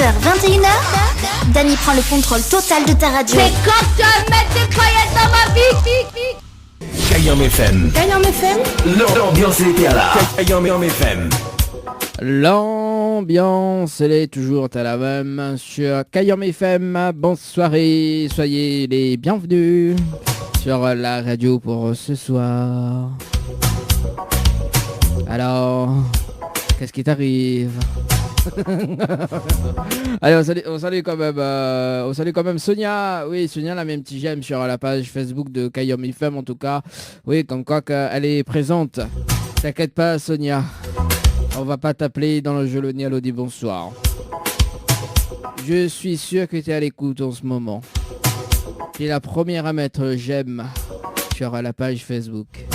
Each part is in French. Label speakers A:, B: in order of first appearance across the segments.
A: 20h, 21h, Dany prend le contrôle total de ta radio.
B: C'est quand tu vas mettre des paillettes dans ma vie.
C: Kayam FM.
A: Kayam FM.
C: L'ambiance était là. Kayam FM.
D: L'ambiance, elle est toujours à la même sur Kayam FM. Bonne soirée, soyez les bienvenus sur la radio pour ce soir. Alors, qu'est-ce qui t'arrive? Allez, on salue quand même Sonia. Oui, Sonia, la même petit j'aime sur la page Facebook de Kayam FM en tout cas. Oui, comme quoi qu'elle est présente. T'inquiète pas, Sonia. On va pas t'appeler dans le jeu le Nialo dit bonsoir. Je suis sûr que tu es à l'écoute en ce moment. Tu es la première à mettre j'aime sur la page Facebook.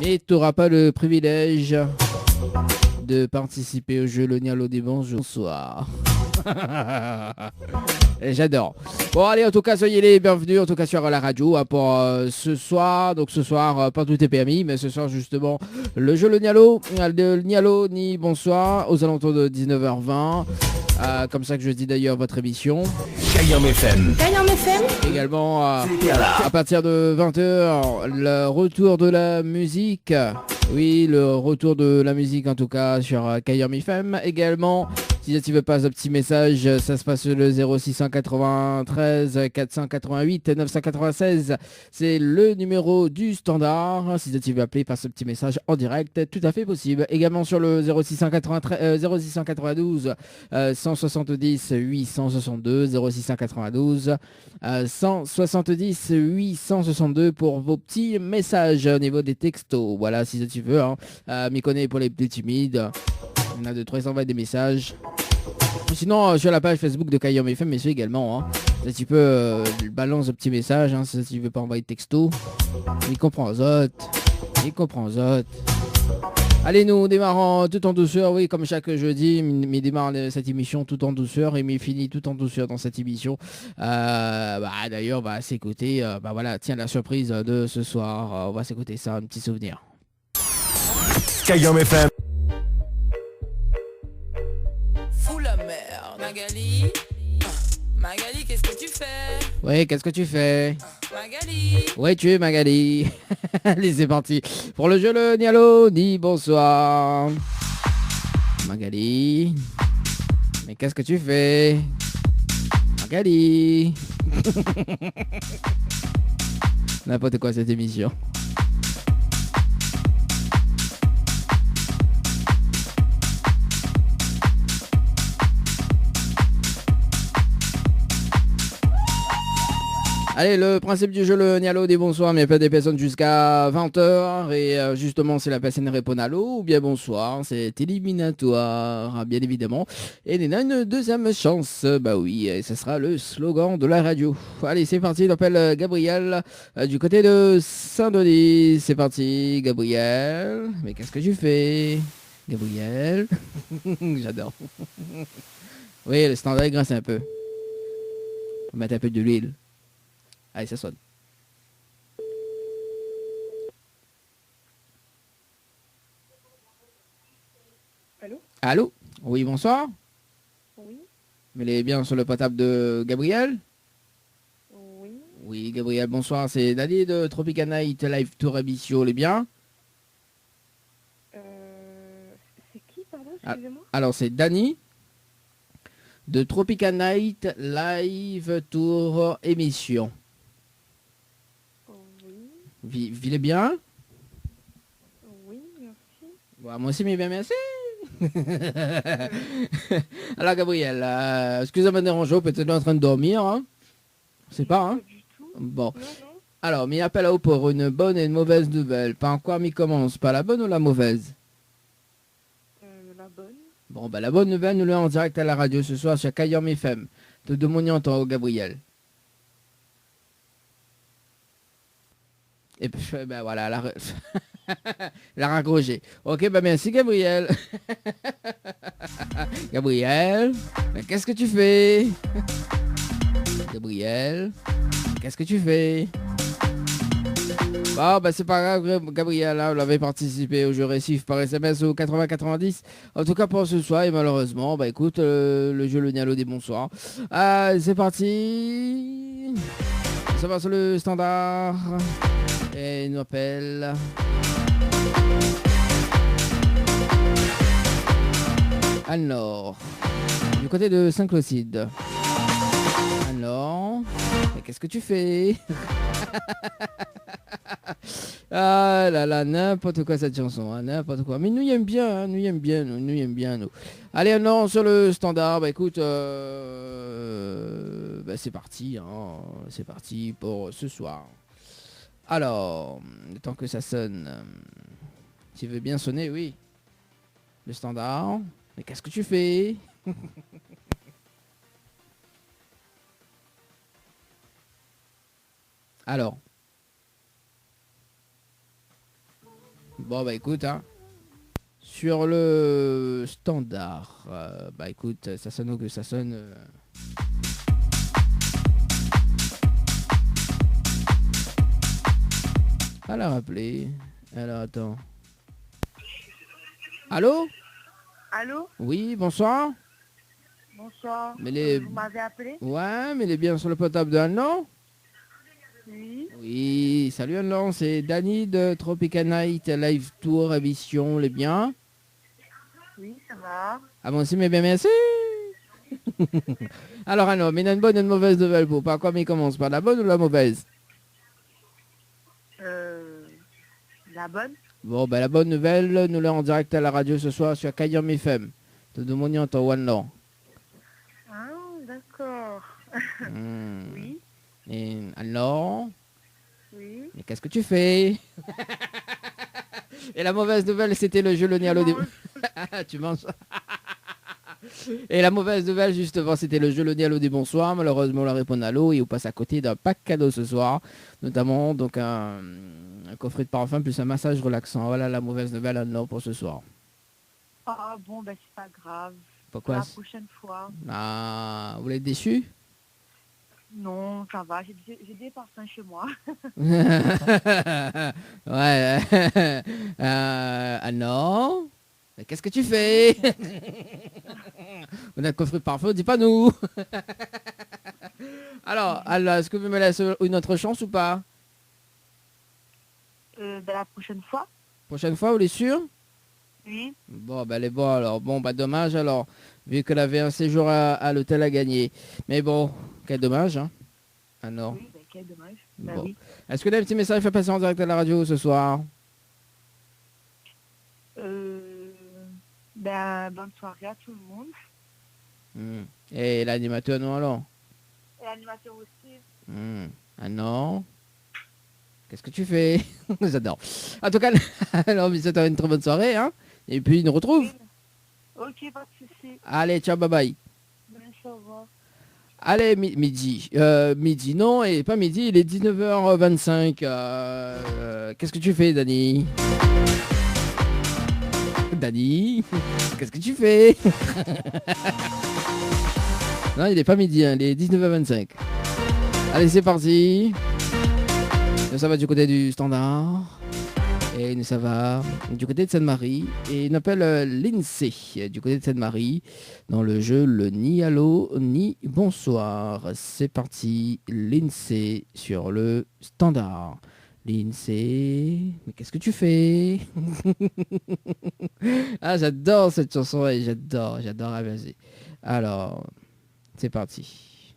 D: Mais tu n'auras pas le privilège de participer au jeu le Nialo dit bonsoir. Et j'adore. Bon allez, en tout cas soyez les bienvenus en tout cas sur la radio pour ce soir. Donc ce soir pas tout est permis, mais ce soir justement le jeu le Nialo ni bonsoir aux alentours de 19h20. Comme ça que je dis d'ailleurs votre émission
C: Kayam FM.
A: Kayam FM.
D: Également à partir de 20h le retour de la musique. Oui, le retour de la musique en tout cas sur Kayam FM. Également, si tu veux pas un petit message, ça se passe sur le 0693 488 996. C'est le numéro du standard. Si tu veux appeler par ce petit message en direct, tout à fait possible. Également sur le 0692 170 862 0692 170 862 pour vos petits messages au niveau des textos. Voilà, si tu veux, m'y connais pour les plus timides. On a de 320 des messages. Sinon, sur la page Facebook de Kayam FM, mais également, si tu peux balance un petit message, si tu veux pas envoyer de texto. Il comprend Zot. Allez, nous démarrons tout en douceur, oui, comme chaque jeudi, mais démarre cette émission tout en douceur et mais finit tout en douceur dans cette émission. D'ailleurs, on va s'écouter, voilà, tiens, la surprise de ce soir, on va s'écouter ça, un petit souvenir.
C: Kayam FM.
E: Fous la merde, Magali. Magali, qu'est-ce que tu fais?
D: Oui, qu'est-ce que tu fais?
E: Magali.
D: Oui, tu es Magali. Allez, c'est parti. Pour le jeu, le Nialo dit bonsoir. Magali. Mais qu'est-ce que tu fais? Magali. N'importe quoi cette émission. Allez, le principe du jeu, le Nialo dit bonsoir, mais il y a pas des personnes jusqu'à 20h. Et justement, c'est la personne répond allô ou bien bonsoir. C'est éliminatoire, bien évidemment. Et il y a une deuxième chance. Bah oui, et ce sera le slogan de la radio. Allez, c'est parti. Il appelle Gabriel du côté de Saint-Denis. C'est parti, Gabriel. Mais qu'est-ce que tu fais, Gabriel? J'adore. Oui, le standard grince un peu. On va mettre un peu de l'huile. Allez, ça sonne.
F: Allô?
D: Allô? Oui, bonsoir.
F: Oui.
D: Vous êtes bien sur le portable de Gabriel?
F: Oui.
D: Oui, Gabriel, bonsoir. C'est Dany de Tropica Night Live Tour Émission. Les bien?
F: C'est qui, pardon? Excusez-moi.
D: Alors, c'est Dany de Tropica Night Live Tour Émission. Vivez bien?
F: Oui, merci.
D: Bon, moi aussi, mais bien merci. Alors, Gabriel, excusez-moi de déranger, peut-être en train de dormir. C'est pas,
F: Pas du tout.
D: Bon.
F: Non.
D: Alors, m'y appelle à vous pour une bonne et une mauvaise nouvelle. Par quoi m'y commence? Pas la bonne ou la mauvaise?
F: La bonne.
D: Bon, la bonne nouvelle, nous l'avons en direct à la radio ce soir sur Kayam FM. Tout de mon temps, Gabriel. Et puis, voilà, la raccroché. Ok, merci Gabriel. Gabriel, mais qu'est-ce que tu fais? Gabriel, qu'est-ce que tu fais? Bon, bah c'est pas grave, Gabriel, hein, vous l'avez participé au jeu récif par SMS au 80-90. En tout cas pour ce soir, et malheureusement, bah écoute, le jeu Le Nialo des bonsoirs. C'est parti. Ça va sur le standard. Et il nous appelle. Alors, du côté de Saint-Clotilde. Alors, qu'est-ce que tu fais? Ah là là, n'importe quoi cette chanson, hein, n'importe quoi. Mais nous y aime bien, hein, nous y aime bien, nous y aime bien, nous. Allez, alors sur le standard, bah écoute, bah, c'est parti, hein, c'est parti pour ce soir. Alors, le temps que ça sonne, tu veux bien sonner, oui. Le standard, mais qu'est-ce que tu fais? Alors. Bon bah écoute, hein, sur le standard, bah écoute, ça sonne que ça sonne. À la rappeler. Alors attends. Allô?
F: Allô?
D: Oui, bonsoir.
F: Bonsoir.
D: Mais les...
F: Vous m'avez appelé?
D: Ouais, mais il est bien sur le portable de Anne.
F: Oui.
D: Oui, salut Anne, c'est Dany de Tropical Night Live Tour Émission, les biens.
F: Oui, ça va.
D: Ah bon, c'est mais bien merci. Alors Anne, mais il y a une bonne et une mauvaise nouvelle pour par quoi mais commence par la bonne ou la mauvaise?
F: La bonne?
D: Bon, ben la bonne nouvelle, nous l'avons en direct à la radio ce soir sur Kayam FM. De Domonian en One Law.
F: Ah, d'accord. Oui.
D: Et alors?
F: Oui.
D: Mais qu'est-ce que tu fais? Et la mauvaise nouvelle, c'était le jeu Le Nialo des... Tu manges. Et la mauvaise nouvelle, justement, c'était le jeu Le Nialo des bonsoirs. Malheureusement, on la répond à l'eau et on passe à côté d'un pack cadeau ce soir. Notamment, donc, un coffret de parfum plus un massage relaxant. Voilà la mauvaise nouvelle alors pour ce soir.
F: Ah bon, ben c'est pas grave.
D: Pourquoi?
F: La prochaine fois.
D: Ah, vous êtes déçu?
F: Non, ça va. J'ai des parfums chez moi.
D: Ouais. Ah non. Mais qu'est-ce que tu fais? On a le coffret de parfum, dis pas nous. Alors, est-ce que vous me laissez une autre chance ou pas?
F: La prochaine fois?
D: Prochaine fois, vous êtes sûr?
F: Oui.
D: Bon, bah, elle est bonne alors. Bon, bah, dommage alors, vu qu'elle avait un séjour à l'hôtel à gagner. Mais bon, quel dommage, hein. Ah non.
F: Oui, ben quel dommage.
D: Bon.
F: Oui.
D: Est-ce que vous avez un petit message fait passer en direct à la radio ce soir?
F: Ben, bonne soirée à tout le monde.
D: Et l'animateur, non alors?
F: Et l'animateur aussi.
D: Ah non. Qu'est-ce que tu fais? J'adore. En tout cas, alors, mais c'est une très bonne soirée, hein. Et puis, on nous retrouve.
F: Ok, pas de soucis.
D: Allez, ciao, bye bye.
F: Merci, au revoir.
D: Allez, midi. Midi, non, et pas midi, il est 19h25. Qu'est-ce que tu fais, Dany? Dany, qu'est-ce que tu fais? Non, il est pas midi, hein, il est 19h25. Allez, c'est parti. Nous, ça va du côté du standard. Et nous, ça va du côté de Sainte-Marie. Et il appelle l'INSEE du côté de Sainte-Marie dans le jeu le ni allô ni bonsoir. C'est parti, l'INSEE sur le standard. L'INSEE, mais qu'est-ce que tu fais? Ah, j'adore cette chanson et j'adore, vas-y. Alors, c'est parti.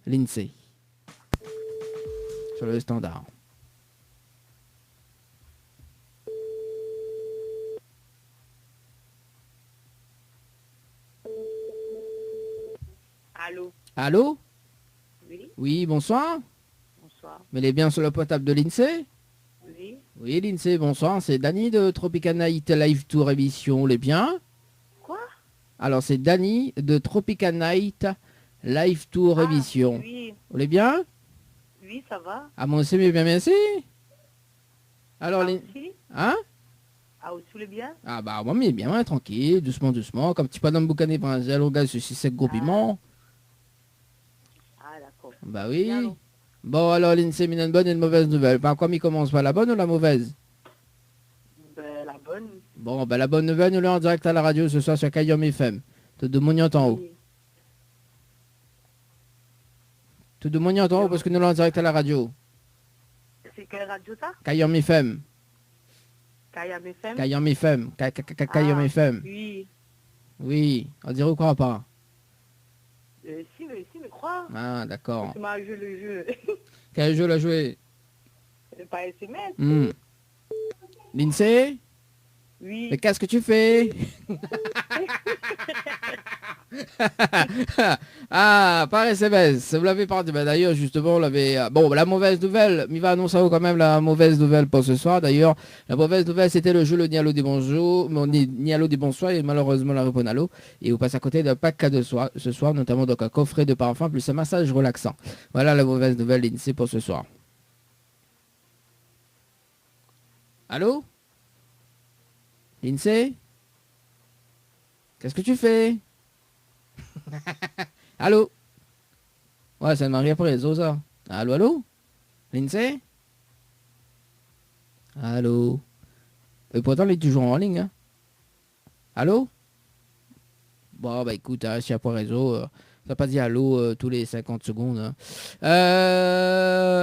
D: L'INSEE sur le standard.
F: Allô?
D: Allô?
F: Oui,
D: Oui, bonsoir.
F: bonsoir.
D: Mais il est bien sur le portable de l'INSEE?
F: Oui.
D: Oui, l'INSEE, bonsoir. C'est Dany de Tropical Night Live Tour Émission. Les bien?
F: Quoi?
D: Alors, c'est Dany de Tropical Night Live Tour Émission.
F: Oui,
D: Vous les bien?
F: oui, ça va.
D: Ah, moi aussi, mais bien, merci. Alors, les...
F: Aussi?
D: Hein?
F: Ah, aussi, le bien?
D: Ah, bah, moi, mais bien, ouais, tranquille, doucement, comme petit panneau boucané par un gel, on gagne ceci, c'est gros piment.
F: Ah, d'accord.
D: Bah oui.
F: Allô?
D: Bon, alors, l'INSEE, une bonne et une mauvaise nouvelle. Par quoi il commence? Par la bonne ou la mauvaise?
F: Ben, la bonne.
D: Bon, ben, la bonne nouvelle, nous l'avons en direct à la radio ce soir sur Kayom FM. Tout de Mouniant en haut. Tout de Mouniant en haut parce que nous l'avons en direct à la radio.
F: C'est quelle radio ça?
D: Kayom FM.
F: Kayam FM?
D: Kayom FM. Kayom
F: Ah,
D: FM.
F: Oui.
D: Oui, on dirait ou quoi pas?
F: Si, mais crois.
D: Ah, d'accord.
F: Tu m'as joué le jeu.
D: Quel jeu l'a joué?
F: Pas SMS.
D: L'INSEE?
F: Oui.
D: Mais qu'est-ce que tu fais? Ah, par SMS, vous l'avez pas dit. Ben, d'ailleurs, justement, on l'avait... Bon, la mauvaise nouvelle, il va annoncer quand même la mauvaise nouvelle pour ce soir. D'ailleurs, la mauvaise nouvelle, c'était le jeu Le Nialo des bonjours, Nialo des bonsoirs et malheureusement la Réponalo. Et vous passez à côté d'un pack cadeau ce soir, notamment donc un coffret de parfum plus un massage relaxant. Voilà la mauvaise nouvelle l'INSEE pour ce soir. Allô? L'INSEE? Qu'est-ce que tu fais? Allô? Ouais, ça ne marche rien pour les autres, ça. Allô, allô? L'INSEE? Allô? Et pourtant, il est toujours en ligne, hein? Allô? Bon, bah écoute, hein, si il n'y a pas réseau, ça pas dit allô tous les 50 secondes. Hein.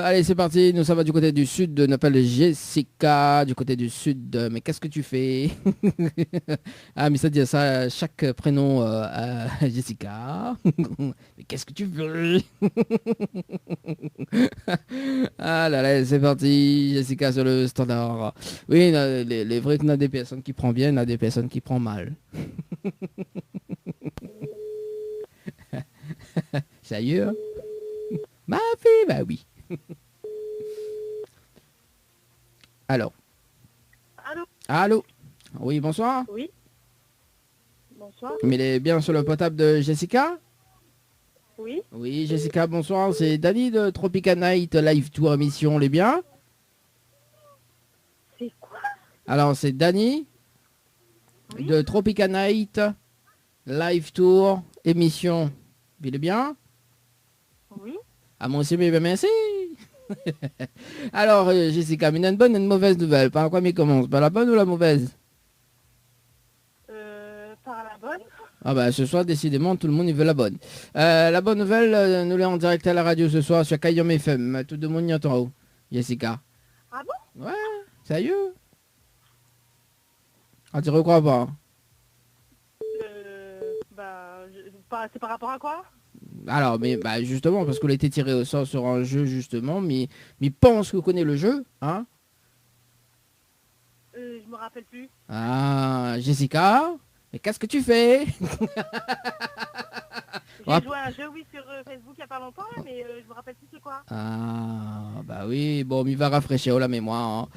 D: Allez, c'est parti. Nous, ça va du côté du sud. On appelle Jessica, du côté du sud. Mais qu'est-ce que tu fais? Ah, mais ça dit ça, chaque prénom à Jessica. Mais qu'est-ce que tu veux? Ah là là, c'est parti. Jessica sur le standard. Oui, les vrais qu'on a des personnes qui prennent bien, on a des personnes qui prennent mal. Sérieux? Hein? Ma fille, bah oui. Alors.
F: Allô?
D: Allô? Oui, bonsoir.
F: Oui. Bonsoir.
D: Mais il est bien sur le potable de Jessica?
F: Oui.
D: Oui, Jessica, bonsoir. C'est Dani de Tropica Night Live Tour émission, les bien?
F: C'est quoi?
D: Alors, c'est Dani
F: Oui.
D: de Tropica Night Live Tour émission. Il est bien?
F: Oui.
D: Ah, moi aussi, mais merci. Alors, Jessica, une bonne et une mauvaise nouvelle. Par quoi il commence? Par la bonne ou la mauvaise?
F: Par la bonne.
D: Ah bah ce soir, décidément, tout le monde il veut la bonne. La bonne nouvelle, nous l'avons en direct à la radio ce soir sur Kayom FM. Tout le monde y entend en haut. Jessica.
F: Ah bon?
D: Ouais, sérieux? Ah, tu recrois pas?
F: C'est par rapport à quoi?
D: Alors, mais bah justement, parce qu'on a été tiré au sort sur un jeu, justement, mais pense que vous connaissez le jeu, hein?
F: Je me rappelle plus.
D: Ah, Jessica, mais qu'est-ce que tu fais?
F: J'ai joué à un jeu, oui, sur Facebook il y a pas longtemps, là, mais je me rappelle plus c'est quoi.
D: Ah, bah oui, bon, il va rafraîchir la mémoire. Hein.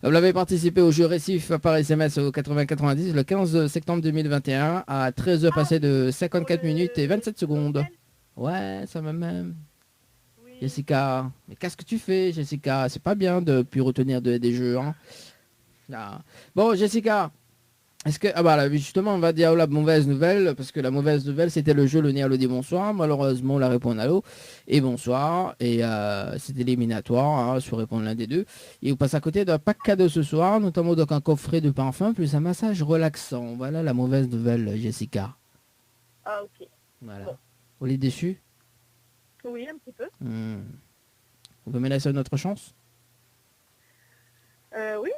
D: Vous avez participé au jeu récif par SMS au 80-90 le 15 septembre 2021 à 13h passées de 54 minutes et 27 secondes. Ouais, ça m'a même.
F: Oui.
D: Jessica, mais qu'est-ce que tu fais, Jessica? C'est pas bien de plus retenir des jeux. Hein. Ah. Bon, Jessica. Est-ce que... Ah bah là, justement, on va dire la mauvaise nouvelle, parce que la mauvaise nouvelle, c'était le jeu Le Nialo dit bonsoir. Malheureusement, la réponse allô et bonsoir. Et c'est éliminatoire, hein, sur répondre l'un des deux. Et on passe à côté d'un pack cadeau ce soir, notamment donc un coffret de parfum, plus un massage relaxant. Voilà la mauvaise nouvelle, Jessica.
F: Ah, ok.
D: Voilà.
F: Bon.
D: Vous êtes déçu?
F: Oui, un petit peu.
D: On peut me laisser une autre chance?
F: Oui.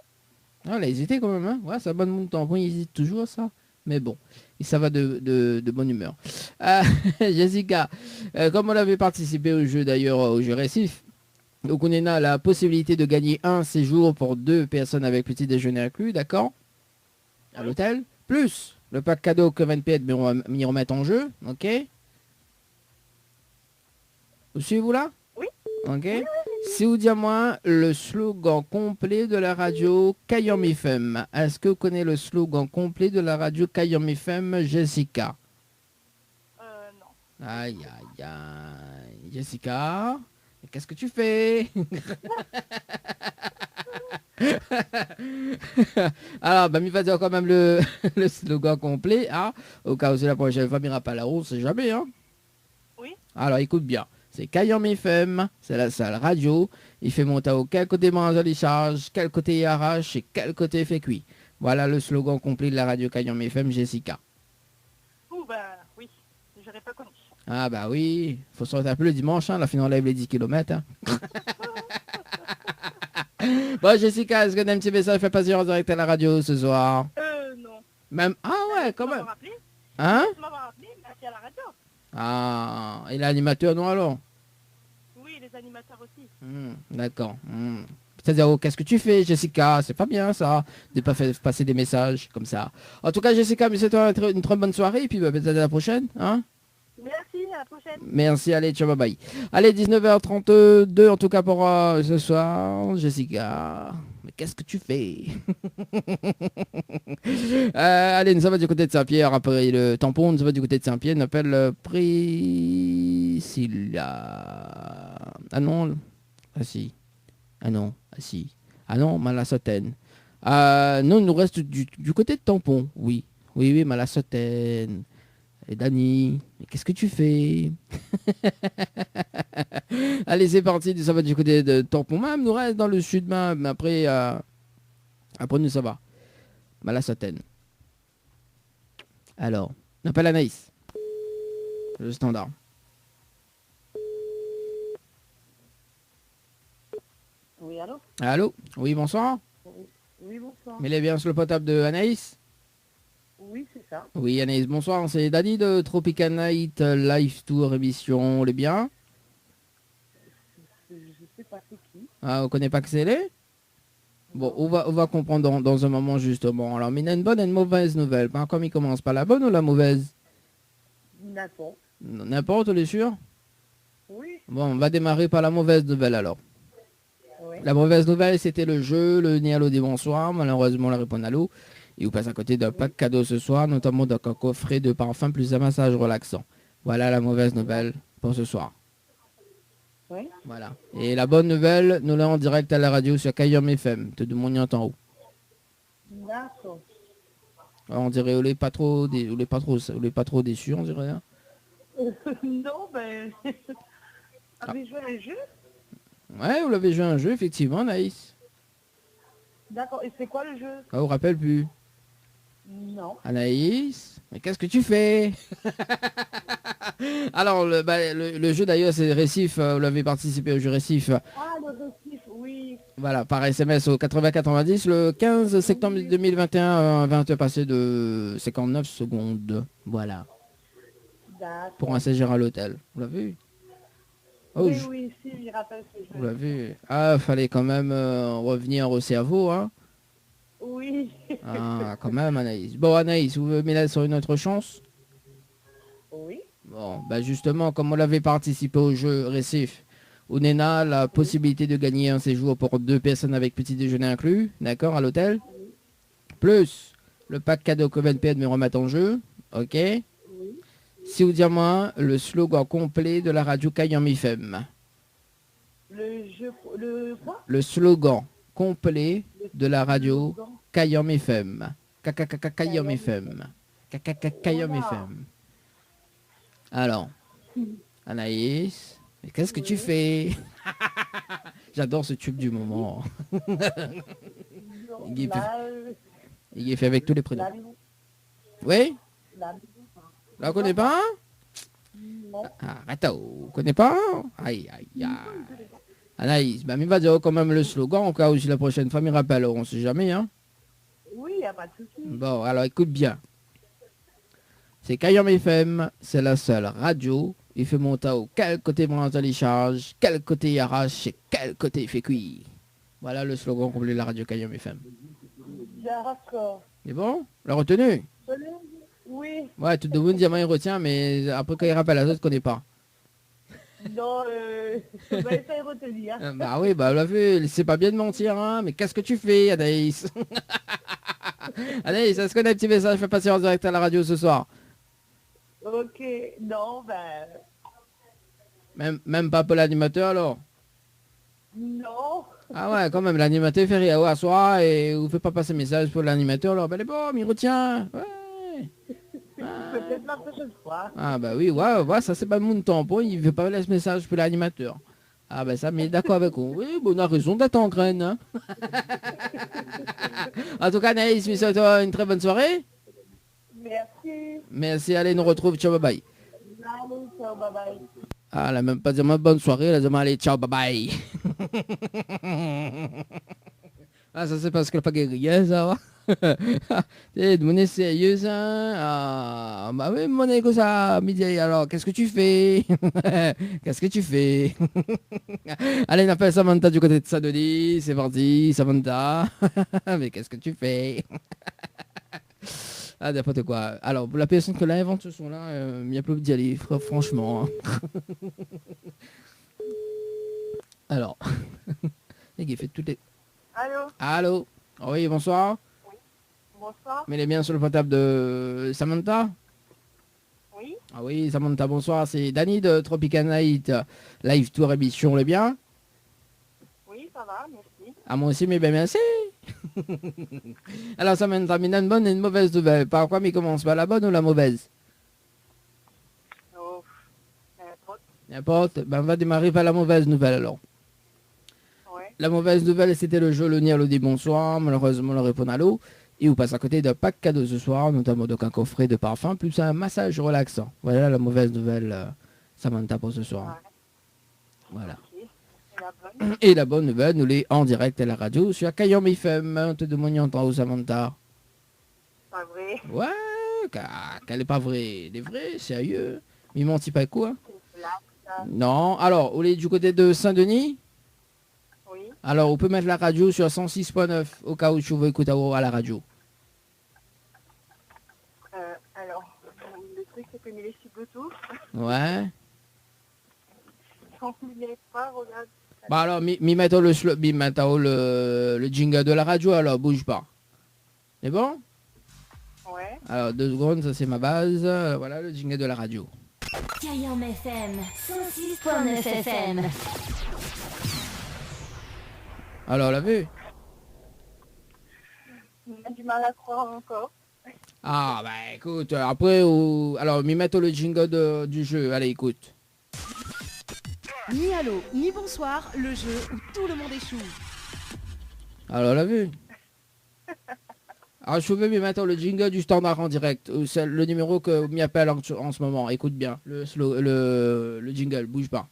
D: Ah, elle a hésité quand même, hein. Ouais, ça bonne mon temps. Il hésite toujours, ça. Mais bon, et ça va de bonne humeur. Jessica, comme on avait participé au jeu d'ailleurs, au jeu récif, donc on a la possibilité de gagner un séjour pour 2 personnes avec petit déjeuner inclus, d'accord? À l'hôtel. Plus le pack cadeau que 20 pieds, mais on va m'y remettre en jeu, ok? Vous suivez-vous là?
F: Oui.
D: Ok. Si vous dites à moi le slogan complet de la radio Kayom FM. Est-ce que vous connaissez le slogan complet de la radio Kayom FM, Jessica?
F: Non.
D: Aïe, aïe, aïe. Jessica, qu'est-ce que tu fais? Alors, bah, il va dire quand même le slogan complet, hein, au cas où c'est la prochaine fois, il n'ira pas là-haut, c'est jamais, hein?
F: Oui.
D: Alors, écoute bien. C'est Kayam FM, c'est la seule radio. Il fait monter au quel côté mange les charges, quel côté il arrache et quel côté il fait cuit. Voilà le slogan complet de la radio Kayam FM, Jessica.
F: Ouh, bah oui, j'aurais pas connu.
D: Ah bah oui, faut sortir un peu le dimanche, hein, la fin on lève les 10 km. Hein. Bon Jessica, est-ce que tu as un petit message fait passer en direct à la radio ce soir?
F: Non.
D: Même. Ah ouais, quand même.
F: Rappelé.
D: Hein?
F: Tu m'as rappelé, merci à la radio.
D: Ah, et l'animateur non alors?
F: Oui, les animateurs aussi.
D: D'accord. C'est-à-dire, oh, qu'est-ce que tu fais, Jessica? C'est pas bien, ça, de pas faire passer des messages comme ça. En tout cas, Jessica, mais c'est toi une très bonne soirée, et puis bah, peut-être à la prochaine, hein?
F: Merci, à la prochaine.
D: Merci, allez, ciao, bye bye. Allez, 19h32, en tout cas pour ce soir, Jessica. Mais qu'est-ce que tu fais? Allez, nous sommes du côté de Saint-Pierre, après le tampon, nous sommes du côté de Saint-Pierre, on appelle Priscilla. Ah non, ah si. Ah non, ah si. Ah non, Malassotène. Non, il nous reste du côté de tampon, oui. Oui, Malassotène. Et Dani, mais qu'est-ce que tu fais? Allez, c'est parti, ça va du côté de tampon. Même, nous reste dans le sud, même. Après, nous, ça va. Malassotène. Alors, on appelle Anaïs. Le standard.
F: Oui, allô?
D: Allô? Oui, bonsoir.
F: Oui, bonsoir.
D: Mais elle est bien sur le potable de Anaïs?
F: Oui, c'est ça.
D: Oui, Anaïs, bonsoir. C'est Dani de Tropical Night Live Tour émission. On est bien?
F: Je sais pas c'est qui.
D: Ah, on connaît pas que c'est les? Bon, on va comprendre dans un moment justement. Alors, mais il y a une bonne et une mauvaise nouvelle. Ben, comme il commence par la bonne ou la mauvaise?
F: N'importe.
D: N'importe, on est sûr?
F: Oui.
D: Bon, on va démarrer par la mauvaise nouvelle alors.
F: Oui.
D: La mauvaise nouvelle, c'était le jeu, le Nialo des bonsoirs. Malheureusement, la réponse à l'eau. Et vous passez à côté d'un pack cadeau ce soir, notamment d'un coffret de parfum plus un massage relaxant. Voilà la mauvaise nouvelle pour ce soir.
F: Oui.
D: Voilà. Et la bonne nouvelle, nous l'avons en direct à la radio sur Kayam FM, te demandons en haut.
F: D'accord.
D: Alors, on dirait, on n'est pas trop déçu, on dirait. Hein.
F: Non, ben... Avez joué à un jeu?
D: Ouais, vous l'avez joué à un jeu, effectivement, Naïs.
F: D'accord. Et c'est quoi le jeu?
D: Ah, vous vous rappelle plus.
F: Non.
D: Anaïs, mais qu'est-ce que tu fais? Alors, le jeu d'ailleurs, c'est Récif. Vous l'avez participé au jeu Récif.
F: Ah, le récif, oui.
D: Voilà, par SMS au 8090 le 15 septembre 2021, 20 heures passées de 59 secondes. Voilà,
F: D'accord.
D: pour un séjour à l'hôtel. Vous l'avez vu? Oh,
F: Oui, oui, si, je rappelle ce jeu.
D: vous l'avez vu? Ah, fallait quand même revenir au cerveau, hein?
F: Oui.
D: Ah, quand même, Anaïs. Bon, Anaïs, vous me laissez sur une autre chance?
F: Oui.
D: Bon, bah justement, comme on l'avait participé au jeu Récif, où Nena a la possibilité de gagner un séjour pour 2 personnes avec petit déjeuner inclus, d'accord, à l'hôtel, plus le pack cadeau que VNP de me remettre en jeu, ok. Si vous dites moi le slogan complet de la radio Kayam FM.
F: Le jeu... Le quoi?
D: Le slogan complet de la radio
F: slogan.
D: Kayam FM. Kayam FM. Kayam
F: Voilà.
D: FM. Alors, Anaïs, mais qu'est-ce que tu fais? J'adore ce tube du moment.
F: Non,
D: Il est
F: là,
D: Il est fait avec tous les prénoms.
F: là,
D: Oui?
F: là,
D: Là, on connaît pas?
F: non.
D: Arrête, on connaît pas? Aïe, aïe, aïe. Anaïs, bah, il va dire quand même le slogan, au cas où si la prochaine fois, il rappelle, on sait jamais, hein?
F: Oui, il n'y a pas de souci.
D: Bon, alors écoute bien. C'est Kayam FM, c'est la seule radio. Il fait monter au quel côté branche les charges, quel côté il arrache et quel côté il fait cuire. Voilà le slogan complet de la radio Kayam FM.
F: D'accord.
D: C'est bon? La retenue?
F: Oui.
D: Ouais, tout le monde dit, il retient, mais après quand il rappelle à l'autre, connaît pas.
F: Non, je vais essayer de retenir.
D: Bah oui, bah la vu, c'est pas bien de mentir, hein. Mais qu'est-ce que tu fais, Anaïs? Anaïs, est-ce qu'on a un petit message fait passer en direct à la radio ce soir?
F: Ok, non, ben...
D: Même pas pour l'animateur alors?
F: Non.
D: Ah ouais, quand même, l'animateur fait rien à soir et vous fait pas passer message pour l'animateur, alors ben les bon, il retient. Ouais.
F: Peut-être la prochaine fois.
D: Ah bah oui, ouais, ça c'est pas mon tampon, il veut pas laisser message pour l'animateur. Ah bah ça, mais d'accord avec vous. Oui, bon, on a raison d'être en graine. Hein. En tout cas, Naïs, je souhaite une très bonne soirée.
F: Merci.
D: Merci, allez, nous retrouve, ciao, bye bye.
F: Allez, ciao, bye bye.
D: Ah, elle a même pas dit bonne soirée, elle a dit allez, ciao, bye bye. Ah, ça c'est parce qu'elle n'a pas guéri, hein, ça va. T'es de sérieuse, hein? Ah, bah oui, mon égo, ça, midi, alors, qu'est-ce que tu fais? Qu'est-ce que tu fais? Allez, on appelle Samantha du côté de Saint-Denis, c'est parti, Samantha. Mais qu'est-ce que tu fais? Ah, n'importe quoi. Alors, pour la personne que l'invente ce son-là, il y a plus d'y aller, franchement. Hein. Alors, il fait toutes les...
F: Allô?
D: Allô? Oui, bonsoir.
F: Bonsoir.
D: Mais il est bien sur le portable de Samantha?
F: Oui?
D: Ah oui, Samantha, bonsoir. C'est Dany de Tropical Night Live Tour émission, le bien?
F: Oui, ça va, merci.
D: Ah, moi aussi, mais bien merci. Alors, Samantha, mais une bonne et une mauvaise nouvelle. Par quoi, mais commence par la bonne ou la mauvaise?
F: Oh, n'importe.
D: N'importe. Ben, on va démarrer par la mauvaise nouvelle, alors.
F: Ouais.
D: La mauvaise nouvelle, c'était le jeu Le Nialo dit bonsoir. Malheureusement, le répond à l'eau. Et vous passe à côté d'un pack cadeau ce soir, notamment donc un coffret de parfum, plus un massage relaxant. Voilà la mauvaise nouvelle, Samantha, pour ce soir.
F: Ouais.
D: Voilà.
F: Ok. Et la bonne?
D: Et la bonne nouvelle, nous l'est en direct à la radio sur Kayom FM. On te demande en Samantha.
F: Pas vrai.
D: Ouais, qu'elle est pas vraie. Elle est vraie, sérieux. Mais il mentit pas quoi?
F: C'est là, ça.
D: Non. Alors, on est du côté de Saint-Denis.
F: Oui.
D: Alors, on peut mettre la radio sur 106.9 au cas où tu veux écouter à la radio.
F: Alors, le truc, c'est que mes les Bluetooth.
D: Ouais.
F: Quand vous ne l'avez pas, regarde.
D: Bah alors, mettons le jingle de la radio, alors bouge pas. C'est bon?
F: Ouais.
D: Alors, 2 secondes, ça c'est ma base. Voilà le jingle de la radio.
A: Kayam FM 106.9 FM.
D: Alors, on l'a vu?
F: On a du mal à croire encore.
D: Ah, bah écoute, après, alors, mettons le jingle du jeu. Allez, écoute.
G: Ni allô, ni bonsoir, le jeu où tout le monde échoue.
D: Alors, on l'a vu? Alors, je veux mettre le jingle du standard en direct. C'est le numéro que m'y appelle en ce moment. Écoute bien, le jingle, bouge pas.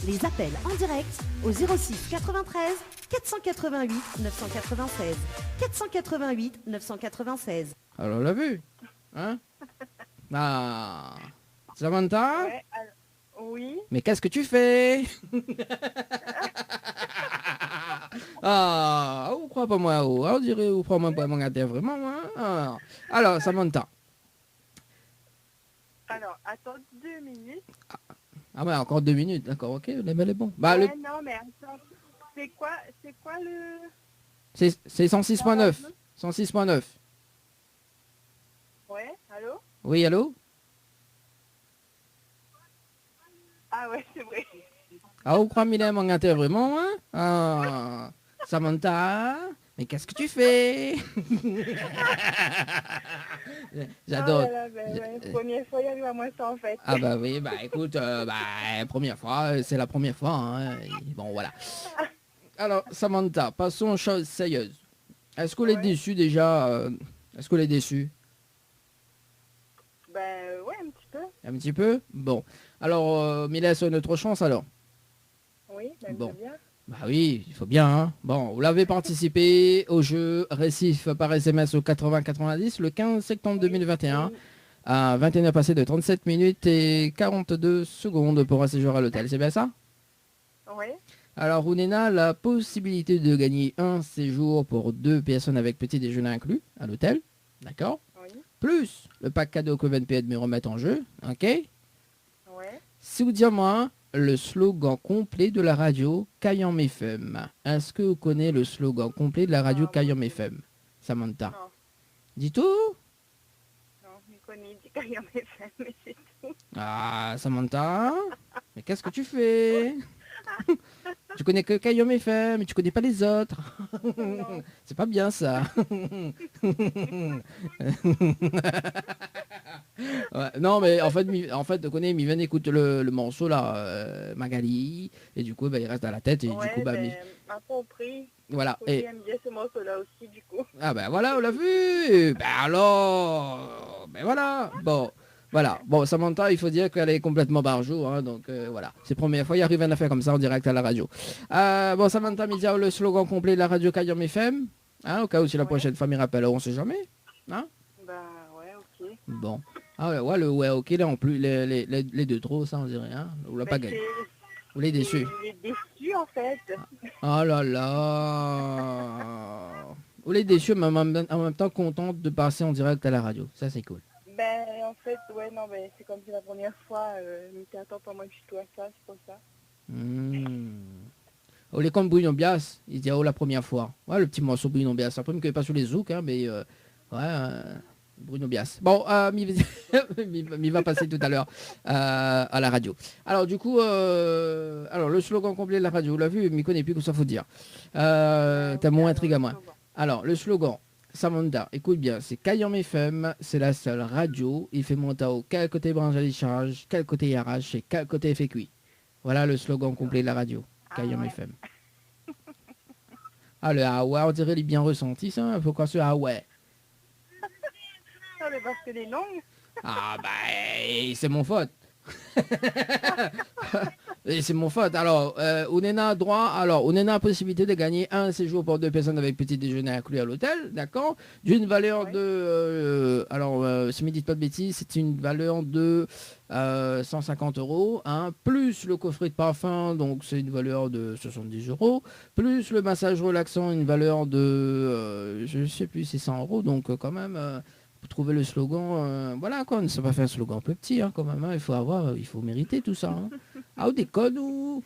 G: Les appels en direct au 06 93 488 996. 488 996.
D: Alors, on l'a vu? Hein? Ah, Samantha?
F: Ouais, alors, oui.
D: Mais qu'est-ce que tu fais? Ah, vous croyez pas moi? On dirait vous croyez pas mon gâteau vraiment, moi. Ah. Alors, Samantha.
F: Alors, attends 2 minutes.
D: Ah ouais, encore 2 minutes, d'accord, ok, le mail est bon. Bah,
F: Ouais, non, mais attends. C'est quoi le...
D: c'est 106.9. 106.9.
F: Ouais, allô?
D: Oui, allô?
F: Ah ouais, c'est vrai.
D: Ah, vous croyez mon gâteau vraiment, hein? Ah, Samantha, mais qu'est-ce que tu fais? J'adore.
F: Oh là là, ouais, première fois, il arrive à moi ça en fait.
D: Ah bah oui, bah écoute, première fois, c'est la première fois. Hein, et bon, voilà. Alors, Samantha, passons aux choses sérieuses. Est-ce qu'on est déçu déjà? Est-ce qu'on est déçu?
F: Ben ouais, un petit peu.
D: Un petit peu? Bon. Alors, mais laisse une autre chance alors.
F: Oui, ben
D: Bon.
F: bien.
D: Bah oui, il faut bien. Hein. Bon, vous l'avez participé au jeu Récif par SMS au 80-90 le 15 septembre 2021 à 21h passé de 37 minutes et 42 secondes pour un séjour à l'hôtel. C'est bien ça?
F: Oui.
D: Alors, Runena a la possibilité de gagner un séjour pour 2 personnes avec petit déjeuner inclus à l'hôtel. D'accord?
F: Oui.
D: Plus le pack cadeau que VNP me remettre en jeu. Ok?
F: Ouais.
D: Si vous dites moi le slogan complet de la radio Kayam FM. Est-ce que vous connaissez le slogan complet de la radio Kayam FM? Samantha.
F: Non.
D: Dis tout?
F: Non, je connais du Kayam FM, mais c'est tout.
D: Ah, Samantha? Mais qu'est-ce que tu fais? Tu connais que Kayom FM, mais tu connais pas les autres.
F: Non.
D: C'est pas bien ça. Ouais, non mais tu connais, il vient d'écouter le morceau là, Magali, et du coup bah, il reste à la tête et du coup bah
F: m'a compris.
D: voilà.
F: Oui,
D: Et
F: j'aime bien ce morceau-là aussi, du coup.
D: ah ben voilà, on l'a vu. Ben alors, ben voilà. Bon, voilà. Bon, Samantha, il faut dire qu'elle est complètement barjou, hein, donc voilà. C'est la première fois, il arrive à faire comme ça en direct à la radio. Bon, Samantha, Media, le slogan complet de la radio Kayom FM, hein, au cas où si la prochaine fois m'y rappelle, on sait jamais, hein.
F: Bah ouais, ok.
D: Bon. Ah ouais, ouais, le ouais, ok, là en plus, les deux trop, ça on dirait, hein. On l'a pas gagné. Vous l'avez déçu.
F: Il est déçu en fait.
D: Oh là là. Vous l'avez déçu, mais en même temps contente de passer en direct à la radio. Ça c'est cool.
F: Ben en fait, ouais, non, ben c'est comme si la première fois, mais t'es attends pas moi je suis toi ça, c'est pour ça.
D: Oh, les comptes Bruno Bias, il dit oh la première fois. Ouais, le petit morceau Bruno Bias. Après, il ne pas sur les zouks, hein, mais Bruno Bias. Bon, il va passer tout à l'heure à la radio. Alors du coup, alors le slogan complet de la radio, vous l'avez vu, il ne connaît plus que ça faut dire. T'as mon intrigue à moi. Alors le slogan, Samantha, écoute bien, c'est Kayom FM, c'est la seule radio. Il fait monter au quel côté branche à décharge, quel côté RH et quel côté fait cuit. Voilà le slogan complet de la radio, Kayom FM. Ah le ah ouais, on dirait les bien ressentis ça. Pourquoi ce ah ouais?
F: Non mais parce que les longues.
D: Ah bah c'est mon faute. Et c'est mon faute. Alors, on a droit, alors on a la possibilité de gagner un séjour pour 2 personnes avec petit déjeuner inclus à l'hôtel, d'accord, d'une valeur de, si me dites pas de bêtises, c'est une valeur de 150 €, hein, plus le coffret de parfum, donc c'est une valeur de 70 €, plus le massage relaxant, une valeur de, je sais plus, c'est 100 €, donc quand même. Pour trouver le slogan, voilà quoi, ne s'est pas fait un slogan plus petit hein, quand même, hein, il faut mériter tout ça. Hein. Ah, on déconne ou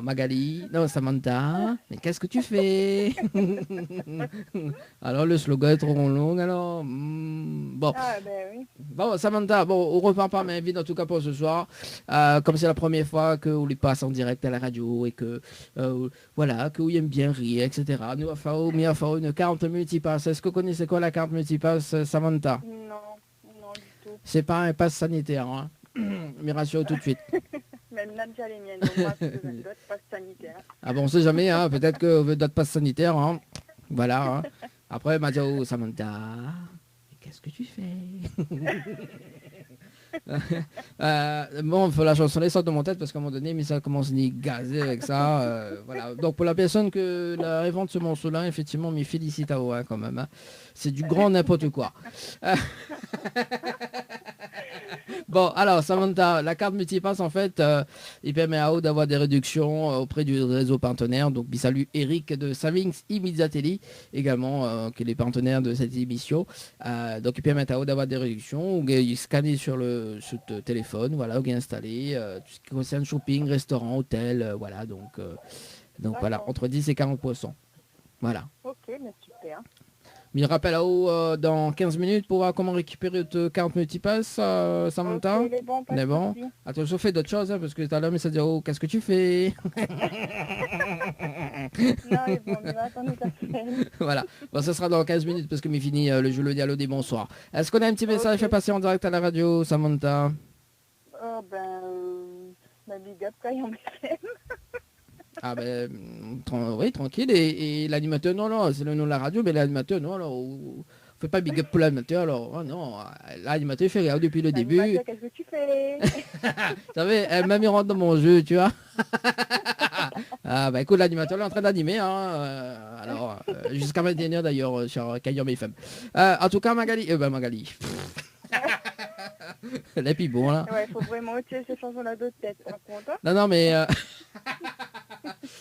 D: Magali, non Samantha, mais qu'est-ce que tu fais? Alors le slogan est trop long alors. Bon.
F: Ah ben oui.
D: Bon Samantha, bon on repart pas mais vite en tout cas pour ce soir. Comme c'est la première fois que on les passe en direct à la radio et que voilà, que vous aimez bien rire, etc. Nous avons fait une carte multipass. Est-ce que vous connaissez quoi la carte multipass, Samantha?
F: Non du tout.
D: C'est pas un pass sanitaire, hein. Mais rassure tout de suite.
F: Même déjà les miennes, donc moi je veux d'autres passes sanitaires.
D: Ah bon, on sait jamais, hein. Peut-être que vous veut d'autres passes sanitaires, hein. Voilà. Hein. Après, Mathieu, Samantha, qu'est-ce que tu fais? Bon, la chanson les sort de mon tête parce qu'à un moment donné, mais ça commence à y gazer avec ça. Voilà. Donc pour la personne que la revente ce morceau-là, effectivement, mes félicite à vous hein, quand même. Hein. C'est du grand n'importe quoi. Bon, alors Samantha, la carte multipass en fait, il permet à vous d'avoir des réductions auprès du réseau partenaire. Donc, je salue Eric de Savings Immédiatelli, également, qui est les partenaires de cette émission. Donc, il permet à vous d'avoir des réductions. Vous scannez sur le téléphone, voilà, vous installé tout ce qui concerne shopping, restaurant, hôtel, voilà. Donc voilà, entre 10 et 40%. Voilà.
F: Ok, mais super.
D: Mais je rappelle à vous dans 15 minutes pour voir comment récupérer votre carte multipass, Samantha.
F: Ok,
D: on est bon. Attention, fais d'autres choses, hein, parce que tout à l'heure, mais ça dit, oh, qu'est-ce que tu fais?
F: Non, mais bon, on va attendre ta semaine.
D: Voilà. Bon, ça sera dans 15 minutes, parce que m'est fini le jeu, le dialogue des bonsoirs. Est-ce qu'on a un petit message fait passer en direct à la radio, Samantha?
F: Oh, big up, Kayom FM.
D: Ah ben, oui, tranquille. Et l'animateur, non, c'est le nom de la radio, mais l'animateur, non, alors, on fait pas big up pour l'animateur, alors, oh, non, l'animateur fait rien depuis le début.
F: Qu'est-ce que tu fais?
D: Vous savez, elle m'a mis rentre dans mon jeu, tu vois. Ah bah écoute, l'animateur est en train d'animer, hein, alors, jusqu'à 21h d'ailleurs, sur Kayom FM. En tout cas, Magali, les puis bon là.
F: Ouais, faut vraiment tuer ces chansons-là de tête, on compte.
D: Non mais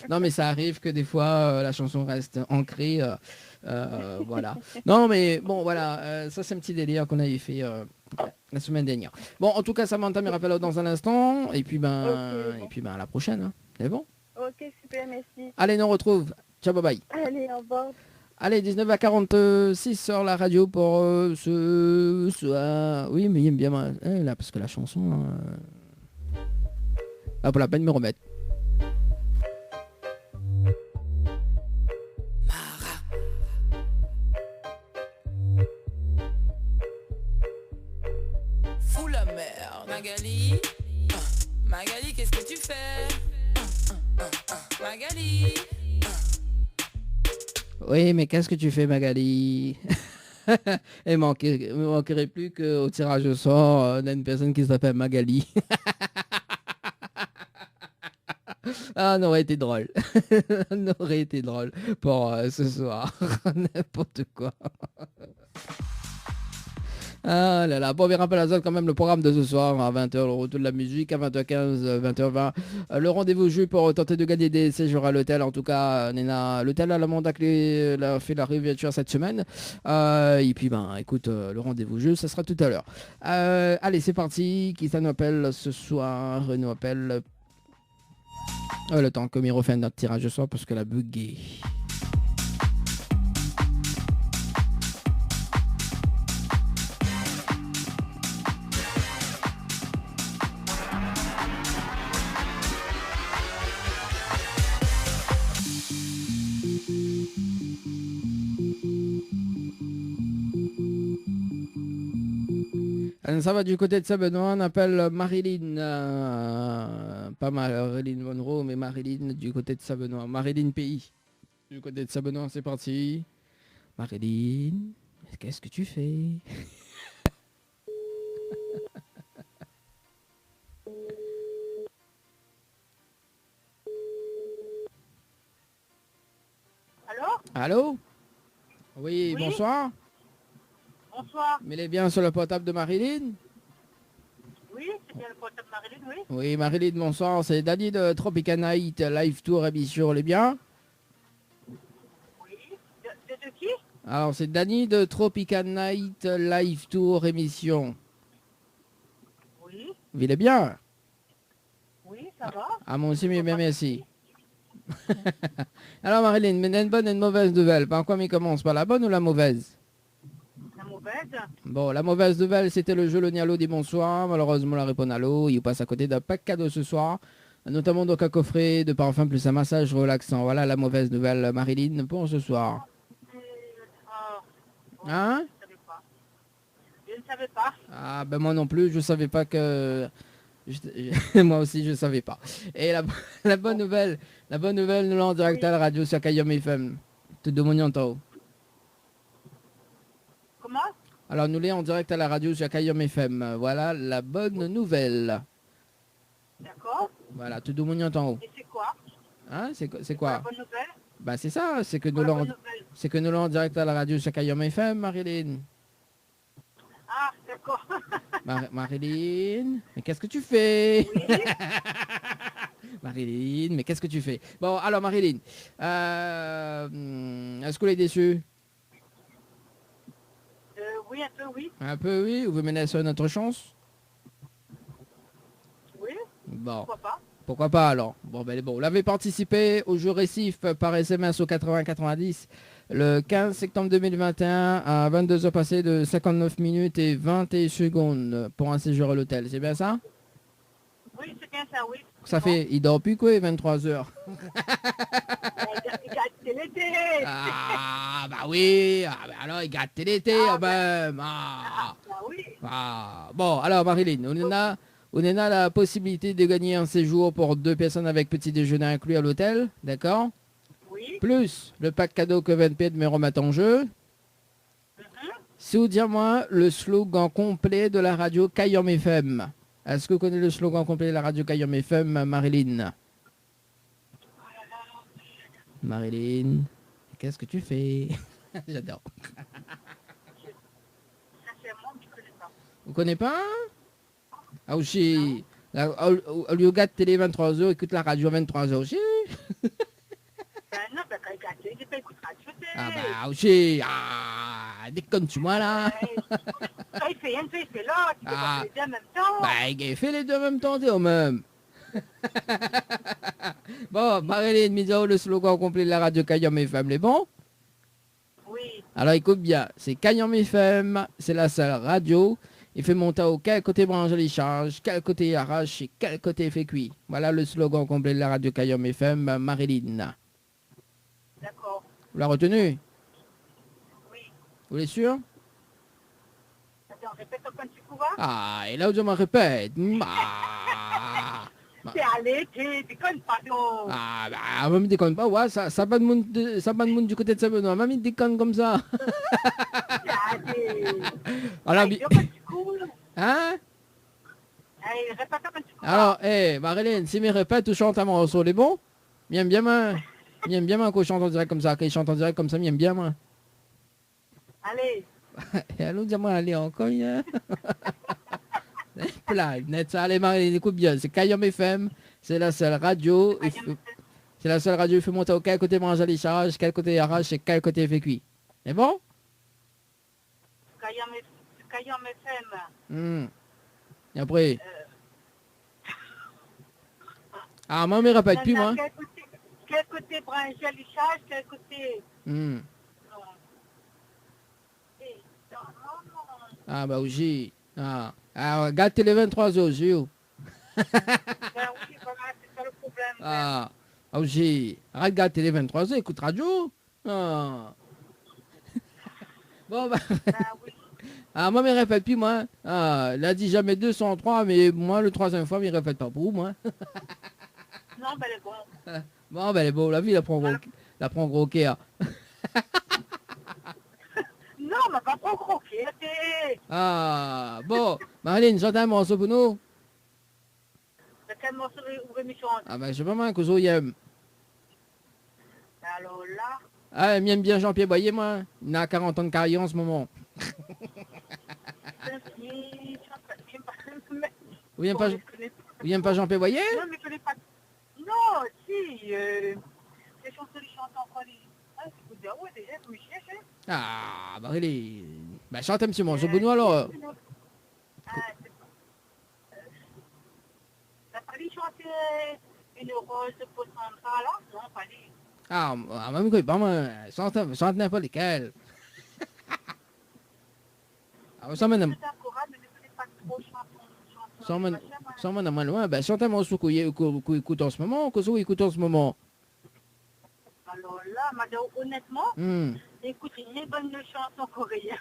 D: non mais ça arrive que des fois la chanson reste ancrée, voilà. Non mais bon voilà, ça c'est un petit délire qu'on avait fait la semaine dernière. Bon en tout cas Samantha me rappelle dans un instant et puis à la prochaine. Hein. C'est bon.
F: Ok super merci.
D: Allez, nous on retrouve. Ciao bye bye.
F: Allez au revoir.
D: Allez, 19h46 sur la radio pour ce soir. Oui, mais il aime bien là, parce que la chanson, Pas pour la peine de me remettre.
E: Fous la merde, Magali. Magali, qu'est-ce que tu fais? Magali.
D: Oui, mais qu'est-ce que tu fais, Magali? Il manquerait plus qu'au tirage au sort d'une personne qui s'appelle Magali. Ah, on aurait été drôle. On aurait été drôle pour ce soir. N'importe quoi. Ah là là, bon, on rappelle à ça quand même le programme de ce soir à 20h, le retour de la musique, à 20h15, 20h20. Le rendez-vous jeu pour tenter de gagner des séjours à l'hôtel. En tout cas, Nena, l'hôtel à la Mandac a fait la réouverture cette semaine. Et puis, ben, écoute, le rendez-vous jeu, ça sera tout à l'heure. Allez, c'est parti. Qui ça nous appelle ce soir? Il nous appelle... le temps que Miro fait notre tirage ce soir parce qu'elle a bugué. Ça va du côté de Saint-Benoît, on appelle Marilyn, pas Marilyn Monroe, mais Marilyn du côté de Saint-Benoît, Marilyn Pays. Du côté de Saint-Benoît, c'est parti. Marilyn, qu'est-ce que tu fais?
F: Allô?
D: Allô? Oui,
F: Oui.
D: bonsoir.
F: Bonsoir.
D: Mais il est bien sur le portable de Marilyn?
F: Oui, c'est bien le portable Marilyn, oui.
D: Oui, Marilyn, bonsoir. C'est Danny de Tropical Night Live Tour émission, elle est bien?
F: Oui. De qui?
D: Alors, c'est Danny de Tropical Night Live Tour émission.
F: Oui.
D: Il est bien?
F: Oui, ça va.
D: Ah, moi aussi, mais bien, merci. Alors, Marilyn, mais une bonne et une mauvaise nouvelle. Par quoi mais commence? Par la bonne ou la mauvaise?
F: La mauvaise.
D: Bon, la mauvaise nouvelle, c'était le jeu Le Nialo des bonsoirs. Malheureusement, la réponse à l'eau, il passe à côté d'un pack cadeau ce soir. Notamment donc un coffret de parfum plus un massage relaxant. Voilà la mauvaise nouvelle, Marilyn, pour ce soir. Hein?
F: Je ne savais pas. Je ne savais pas.
D: Ah, ben moi non plus, je savais pas que... Moi aussi, je savais pas. Et la bonne nouvelle, nous l'avons en direct à la radio sur Kayom FM. Tout le monde y entend.
F: Comment?
D: Alors, nous l'avons en direct à la radio sur Kayom FM. Voilà la bonne nouvelle.
F: D'accord.
D: Voilà, tout le monde y entend.
F: Et c'est quoi?
D: Hein, c'est
F: La
D: quoi?
F: bonne nouvelle?
D: Bah c'est ça, c'est que
F: Quoi,
D: nous
F: la
D: l'avons
F: bonne nouvelle?
D: c'est que nous l'avons en direct à la radio sur Kayom FM, Marilyn.
F: Ah, d'accord.
D: Marilyn, mais qu'est-ce que tu fais?
F: Oui.
D: Marilyn, mais qu'est-ce que tu fais? Bon, alors Marilyn, est-ce que vous êtes déçue?
F: Oui, un peu, oui.
D: Un peu, oui. Vous menez sur notre chance?
F: Oui,
D: Bon,
F: pourquoi pas?
D: pourquoi pas alors? Bon, ben bon, vous l'avez participé au jeu récif par SMS au 80-90 le 15 septembre 2021 à 22h passées de 59 minutes et 21 secondes pour un séjour à l'hôtel. C'est bien ça?
F: Oui, c'est bien ça, oui.
D: Ça fait, il dort plus quoi, 23h?
F: C'est l'été.
D: Ah, bah oui, ah, bah alors il gâte l'été quand même. Ah.
F: Ah oui.
D: Ah. Bon, alors Marilyn, on a la possibilité de gagner un séjour pour 2 personnes avec petit déjeuner inclus à l'hôtel, d'accord?
F: Oui.
D: Plus le pack cadeau que 20 pieds de me remettre en jeu. Si vous dire-moi le slogan complet de la radio Kayom FM. Est-ce que vous connaissez le slogan complet de la radio Kayom FM, Marilyn? Marilyn, qu'est-ce que tu fais? J'adore.
F: Sincèrement, je ne connais pas.
D: Vous connaissez pas? Ah aussi. Au lieu de télé 23h, écoute la radio 23h aussi.
F: Non, ben quand il gâte, il n'est pas écouté radio.
D: Ah bah aussi. Ah, déconne-tu-moi là.
F: Quand il fait un, il fait l'autre. Il fait
D: Ah.
F: les deux en même temps.
D: Bah, il fait les deux en même temps, t'es au même. Bon, Marilyn, mise à haut le slogan complet de la radio Kayom FM, les bons?
F: Oui.
D: Alors écoute bien, c'est Kayom FM, c'est la seule radio Il fait monter au quel côté branche les charges, quel côté arrache et quel côté fait cuit. Voilà le slogan complet de la radio Kayom FM, Marilyn.
F: D'accord.
D: Vous l'avez retenu?
F: Oui.
D: Vous êtes sûr?
F: Attends, répète un petit coup, va.
D: Ah, et là, je me répète. Ah,
F: C'est allé, tu déconnes pas, non.
D: ah bah, maman déconne pas, ouais, ça pas de monde, ça pas de monde du côté de Saint-Benoît. Maman déconne comme ça.
F: C'est allé.
D: Alors,
F: Allez, un petit coup.
D: hein?
F: Allez, répète un petit coup.
D: Alors, Marilyn, si mes répètes, tu chantes à mon morceau, les bons? M'aime bien, moi. M'aime bien, moi, quand je chante en direct comme ça. Quand je chante en direct comme ça, m'aime bien, moi.
F: Allez.
D: Et allô, dis-moi, allez, encore, hein? Net, ça, allez, Marilyn, écoute bien. C'est Kayom FM. C'est la seule radio. C'est la seule radio. Il faut monter au quel côté mange les charges, quel côté arrache et quel côté fait cuit. C'est bon?
F: Kayom FM.
D: Et après. Ah, moi, je me répète plus, moi.
F: Quel côté branché à l'échage, quel côté... Non.
D: Ah, bah, oui. Ah, regarde Télé 23 heures, j'ai.
F: Ben oui, voilà, c'est ça le problème.
D: Ah, oui. Regarde Télé 23 heures, écoute radio. Ah. Bon, bah.
F: Oui.
D: Ah, moi, je me répète plus, moi. Ah, il a dit jamais 203, mais moi, le troisième fois, je me répète pas pour moi.
F: Non, ben elle est bon.
D: Bon, ben, elle est beau, la vie, la prend gros cœur.
F: Non, mais pas trop croquer, t'es...
D: Ah, bon. Marilyn, chante un morceau pour nous.
F: De quel morceau ou émission?
D: Ah, ben, je sais pas, moi, que vous aime.
F: Alors là...
D: Ah, il aime bien Jean-Pierre Boyer, moi. Il a 40 ans de carrière en ce moment. Vous n'aimez pas, Jean-Pierre Boyer?
F: Non, mais je connais pas... Non, si, les chansons, les chanteurs encore les... Ah, c'est pour dire, ouais, déjà, je me cherche.
D: Ah, Marilyn. Ben, chante un petit morceau pour nous, alors.
F: T'as pas dit chanter une rose pour Sandra, là? Non, pas dit.
D: Ah, même que pas moi. Chante n'importe lesquels. Ah, ça mène à moins loin. Ben, chante un morceau qu'on écoute en ce moment. Qu'on écoute en ce moment.
F: Alors là, madame, honnêtement, écoute, une bonne chanson coréenne.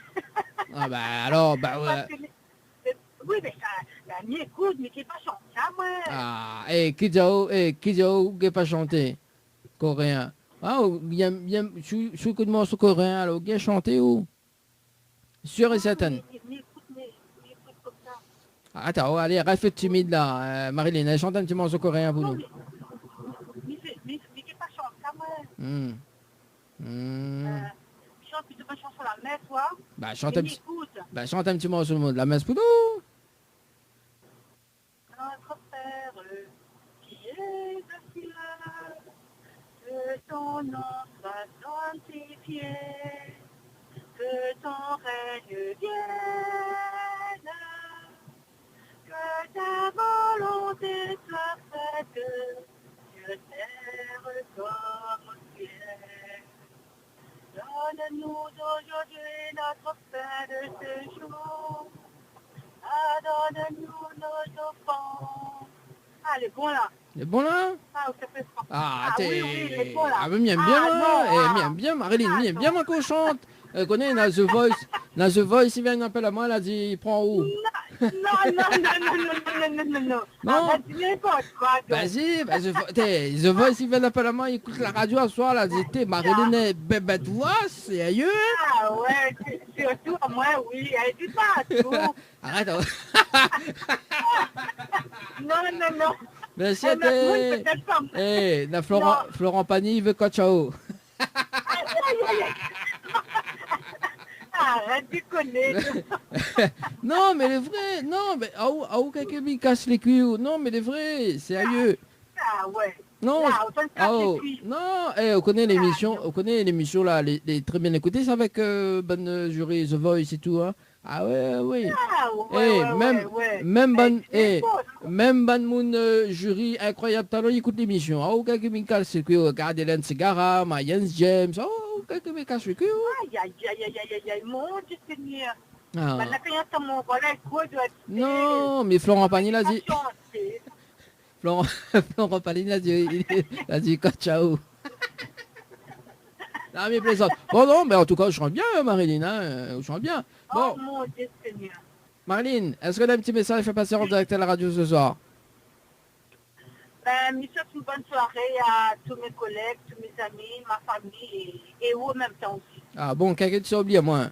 D: Ah, ben, alors, ben, ouais.
F: Oui, mais ça m'écoute, mais qui pas chanté, ça, moi.
D: Ah, Kidjo, qui n'est pas chanté coréen. Ah, je écoute morceau coréen, alors, qui a chanté ou? Sûr et certain.
F: M'écoute comme ça.
D: Ah, attends, allez, reste timide là. Marilyn, elle chante un petit morceau coréen pour nous.
F: Mais qui pas chanté, ça, moi. Chante plutôt ma chanson la messe, toi.
D: Bah, chante un petit morceau de la messe pour nous.
F: Notre Père qui est au ciel, que ton nom soit sanctifié, que ton règne vienne, que ta volonté soit faite sur terre comme au ciel. Donne-nous aujourd'hui notre pain de ce jour. Pardonne-nous nos offenses. Ah, elle est bon là.
D: Il est bon là?
F: Ah, ça fait froid.
D: Ah,
F: oui,
D: t'es...
F: oui, il est bon là.
D: Ah, mais m'aime bien, m'aime bien, Marilyn, m'aime bien, moi, qu'on chante. Connais, dans The Voice, il vient, il appelle à moi, il a dit, il prend où?
F: Non.
D: Non.
F: Arrête, n'importe quoi.
D: Vas-y, The Voice, il vient, il appelle à moi, il écoute la radio à soir, il a dit, t'es Marilyn est bébête voix, c'est ailleurs.
F: Ah ouais, surtout à moi, oui. Elle dit pas tout.
D: Arrête.
F: Non.
D: Mais c'était... Florent Pagny, il veut quoi, ciao.
F: Arrête de connaître.
D: Non, mais les vrais, non, mais où quelqu'un me casse les culs, non, mais les vrais, sérieux.
F: Ah ouais.
D: Non, non, on connaît l'émission là, les très bien écoutées, c'est avec bonne jury The Voice et tout, hein. Ah ouais. Même ban mon jury incroyable talent, écoute l'émission. Ah, quelqu'un me casse les culs, regarde Hélène Segara, Jens James, quelqu'un me casse les culs.
F: Aïe, mon Dieu Seigneur.
D: Ah.
F: Maintenant, quand il y a mon collègue, quoi doit être.
D: Non, mais Florent Pagny l'a dit. Florent Pagny l'a dit. Il a dit quoi, ciao. Non, mais plaisante. Bon, non, mais en tout cas, je chante bien, Marilyn. Hein, je chante bien. Bon,
F: Oh mon Dieu Seigneur.
D: Marilyn, est-ce que tu as un petit message à faire passer en direct à la radio ce soir?
F: Ben, je souhaite une bonne soirée à tous mes collègues, tous mes amis, ma famille et vous en même temps aussi.
D: Ah bon, quelqu'un tu oublié, moi.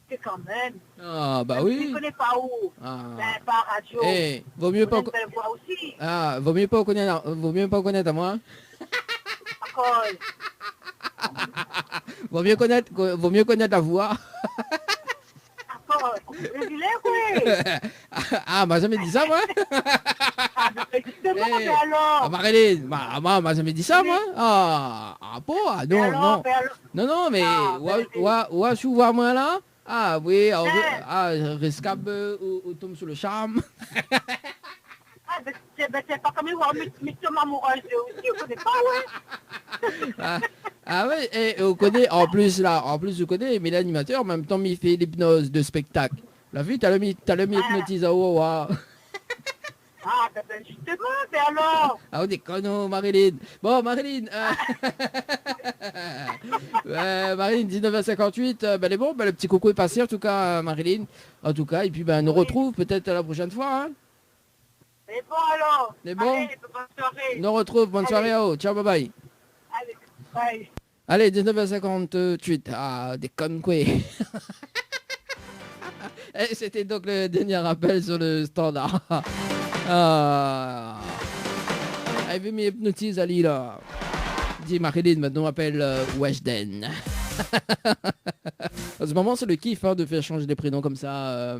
F: C'est quand même.
D: Ah, bah
F: Même si je
D: oui.
F: ne connais pas où.
D: Ah.
F: Ben, par radio.
D: Eh, vaut mieux
F: On
D: pas...
F: a une belle voix aussi.
D: Ah, vaut mieux pas connaître à moi.
F: Encore.
D: Vaut mieux connaître la voix.
F: Encore. Le vilain, oui.
D: Ah, m'a jamais dit ça, moi.
F: Ah, ben, justement,
D: Eh.
F: ben alors.
D: Ah, Marilyn, m'a jamais dit ça, moi. Ah, bon, ah, non,
F: Ben alors,
D: non.
F: ben alors.
D: Non, mais,
F: Ah,
D: tu vois moi là? Ah, oui, rescape, ou tombe sur le charme.
F: Ah, ben, c'est pas comme voir mes tomes amoureuses aussi. Je ne connais pas, ouais.
D: Ah ouais, et on connaît, en plus, je connais, mais l'animateur, en même temps, il fait l'hypnose de spectacle. La vue, t'as le hypnotise à Wawa.
F: Ah, ben justement, ben alors.
D: Ah, on déconne, Marilyn. Bon, Marilyn, Marilyn, 19h58, ben, elle est bon, ben, le petit coucou est passé, en tout cas, Marilyn. En tout cas, et puis, ben, nous retrouve peut-être la prochaine fois, hein.
F: C'est bon alors.
D: C'est bon.
F: Allez, bonne soirée.
D: Nous retrouve, bonne soirée à vous. Ciao, bye bye.
F: Allez, bye.
D: Allez, 19h58. Ah, déconne quoi. Et c'était donc le dernier appel sur le standard. Ah. Avez mis hypnotise Ali là. Dis Marilyn, maintenant on m'appelle Weshden. En ce moment c'est le kiff hein, de faire changer des prénoms comme ça.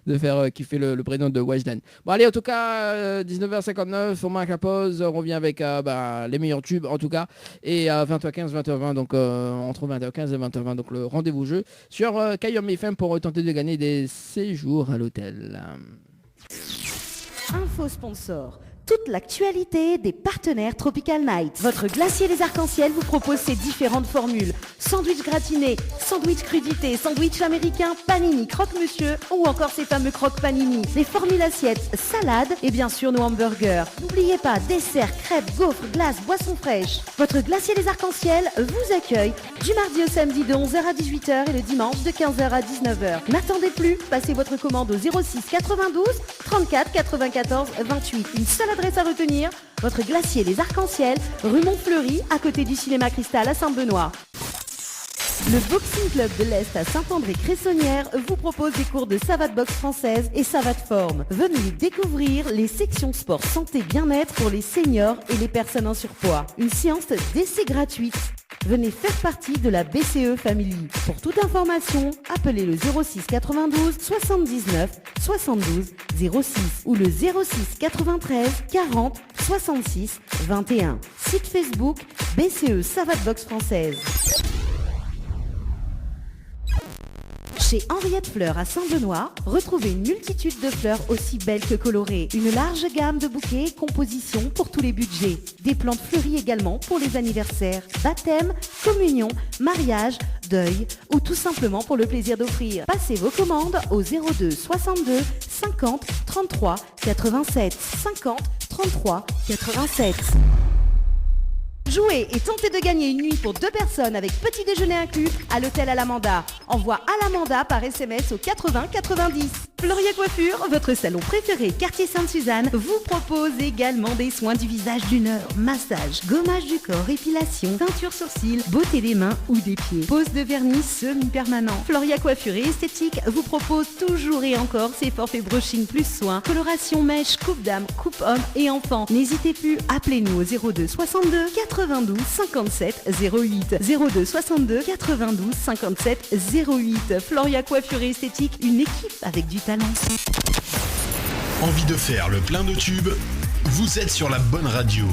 D: De faire kiffer le prénom de Weshden. Bon allez, en tout cas, 19h59, on marque la pause, on revient avec les meilleurs tubes en tout cas. Et 20h15, 20h20, donc entre 20h15 et 20h20, donc le rendez-vous jeu sur Kayom FM pour tenter de gagner des séjours à l'hôtel.
G: Info sponsor. Toute l'actualité des partenaires Tropical Night. Votre glacier des arcs-en-ciel vous propose ses différentes formules. Sandwich gratiné, sandwich crudité, sandwich américain, panini, croque-monsieur ou encore ces fameux croque-panini. Les formules assiettes, salades et bien sûr nos hamburgers. N'oubliez pas, dessert, crêpes, gaufres, glaces, boissons fraîches. Votre glacier des arcs-en-ciel vous accueille du mardi au samedi de 11h à 18h et le dimanche de 15h à 19h. N'attendez plus, passez votre commande au 06 92 34 94 28. Une seule adresse à retenir, votre glacier des arcs-en-ciel, rue Montfleury, à côté du cinéma Cristal à Saint-Benoît. Le Boxing Club de l'Est à Saint-André-Cressonnière vous propose des cours de savate boxe française et savate forme. Venez découvrir les sections sport santé bien-être pour les seniors et les personnes en surpoids. Une séance d'essai gratuite. Venez faire partie de la BCE Family. Pour toute information, appelez le 06 92 79 72 06 ou le 06 93 40 66 21. Site Facebook BCE Savate Boxe Française. Chez Henriette Fleurs à Saint-Benoît, retrouvez une multitude de fleurs aussi belles que colorées. Une large gamme de bouquets et compositions pour tous les budgets. Des plantes fleuries également pour les anniversaires, baptêmes, communions, mariages, deuil ou tout simplement pour le plaisir d'offrir. Passez vos commandes au 02 62 50 33 87 50 33 87. Jouez et tentez de gagner une nuit pour 2 personnes avec petit déjeuner inclus à l'hôtel Alamanda. Envoie Alamanda par SMS au 80 90. Floria Coiffure, votre salon préféré quartier Sainte-Suzanne, vous propose également des soins du visage d'une heure. Massage, gommage du corps, épilation, teinture sourcils, beauté des mains ou des pieds. Pose de vernis semi-permanent. Floria Coiffure et Esthétique vous propose toujours et encore ses forfaits brushing plus soins, coloration mèche, coupe dame, coupe homme et enfant. N'hésitez plus, appelez-nous au 02 62 92 57 08. 02 62 92 57 08. Floria Coiffure et Esthétique, une équipe avec du talent.
H: Envie de faire le plein de tubes? Vous êtes sur la bonne radio.